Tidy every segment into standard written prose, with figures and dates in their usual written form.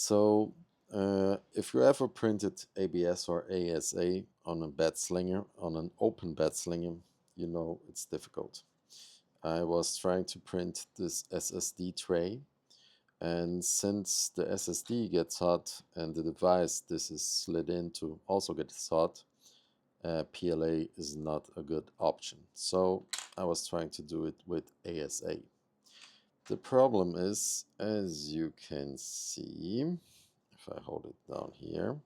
So, if you ever printed ABS or ASA on a Bedslinger, on an open Bedslinger, you know it's difficult. I was trying to print this SSD tray, and since the SSD gets hot and the device this is slid into also gets hot, PLA is not a good option. So I was trying to do it with ASA. The problem is, as you can see, if I hold it down here,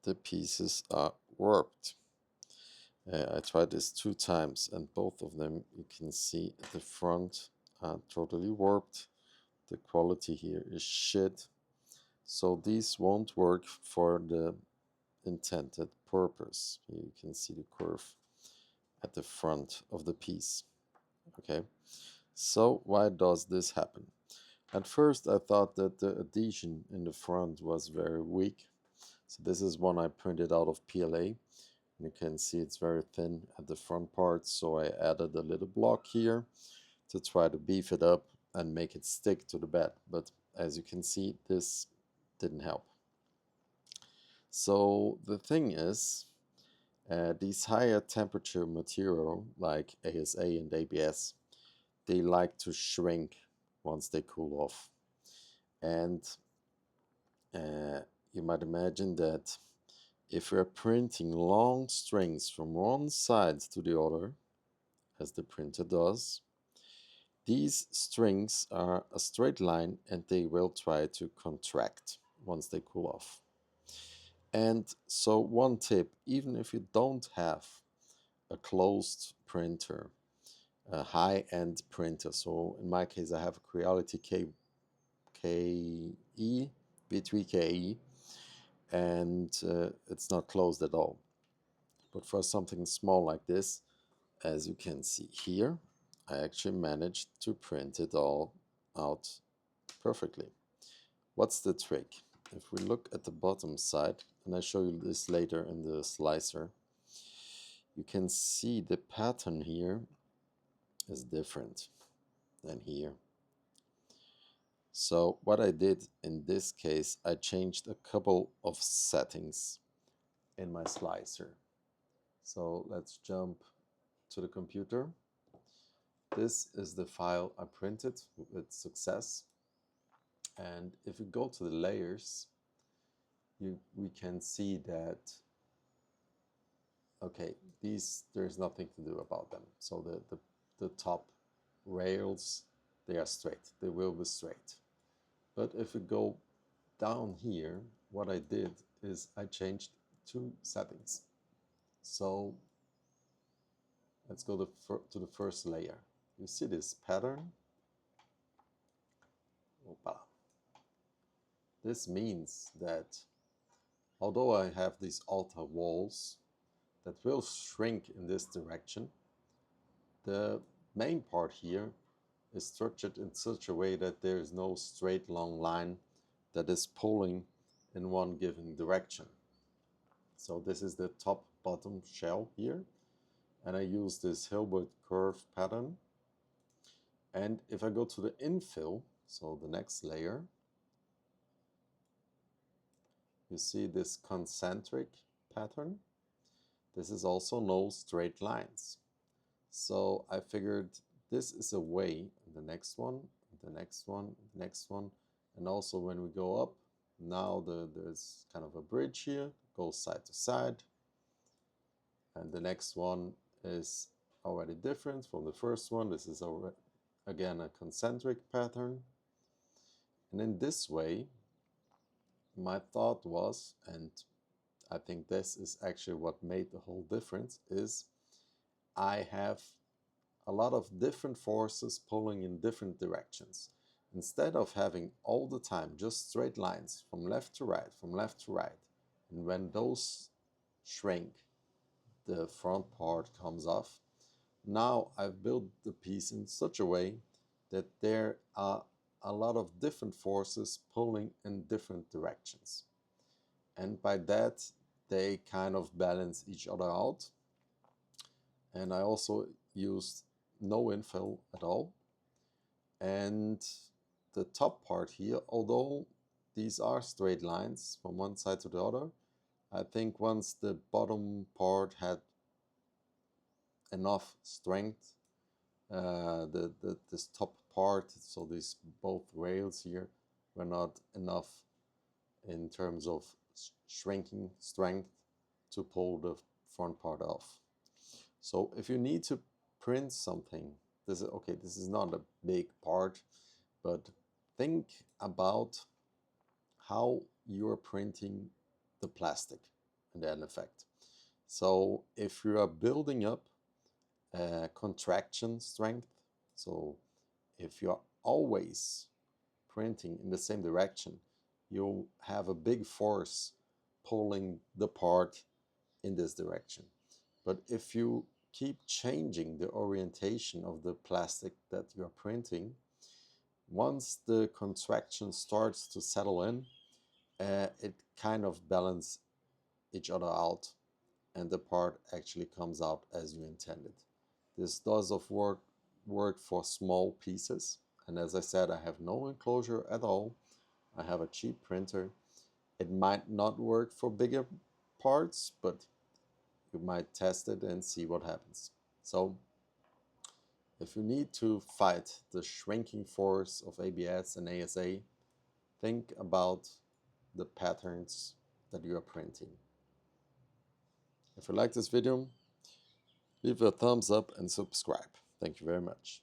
the pieces are warped. I tried this 2 times and both of them, you can see at the front, are totally warped. The quality here is shit. So these won't work for the intended purpose. You can see the curve at the front of the piece. Okay, so why does this happen? At first I thought that the adhesion in the front was very weak. So this is one I printed out of PLA. You can see it's very thin at the front part, so I added a little block here to try to beef it up and make it stick to the bed. But as you can see, this didn't help. So the thing is, these higher temperature material like ASA and ABS, they like to shrink once they cool off. And you might imagine that if we're printing long strings from one side to the other, as the printer does, these strings are a straight line and they will try to contract once they cool off. And so one tip, even if you don't have a closed printer, a high-end printer, so in my case I have a Creality KE, B3KE, and it's not closed at all. But for something small like this, as you can see here, I actually managed to print it all out perfectly. What's the trick? If we look at the bottom side, and I show you this later in the slicer, you can see the pattern here is different than here. So what I did in this case, I changed a couple of settings in my slicer. So let's jump to the computer. This is the file I printed with success. And if we go to the layers, we can see that, okay, there's nothing to do about them. So the top rails, they are straight. They will be straight. But if we go down here, what I did is I changed 2 settings. So let's go to the first layer. You see this pattern? Opa. This means that although I have these outer walls that will shrink in this direction, the main part here is structured in such a way that there is no straight long line that is pulling in one given direction. So this is the top bottom shell here, and I use this Hilbert curve pattern. And if I go to the infill, so the next layer, you see this concentric pattern. This is also no straight lines. So I figured this is a way, the next one, the next one, the next one, and also when we go up, now there's kind of a bridge here, goes side to side, and the next one is already different from the first one. This is already, again, a concentric pattern. And in this way, my thought was, and I think this is actually what made the whole difference, is I have a lot of different forces pulling in different directions. Instead of having all the time just straight lines from left to right, from left to right, and when those shrink, the front part comes off. Now I've built the piece in such a way that there are a lot of different forces pulling in different directions. And by that, they kind of balance each other out. And I also used no infill at all. And the top part here, although these are straight lines from one side to the other. I think once the bottom part had enough strength, this top part, so these both rails here, were not enough in terms of shrinking strength to pull the front part off. So if you need to print something, this is okay, this is not a big part, but think about how you're printing the plastic and the end effect. So if you are building up contraction strength, so if you're always printing in the same direction, you'll have a big force pulling the part in this direction. But if you keep changing the orientation of the plastic that you're printing, once the contraction starts to settle in, it kind of balances each other out and the part actually comes out as you intended. This does work for small pieces, and as I said, I have no enclosure at all. I have a cheap printer. It might not work for bigger parts, but you might test it and see what happens. So if you need to fight the shrinking force of ABS and ASA, think about the patterns that you are printing. If you like this video, leave a thumbs up and subscribe. Thank you very much.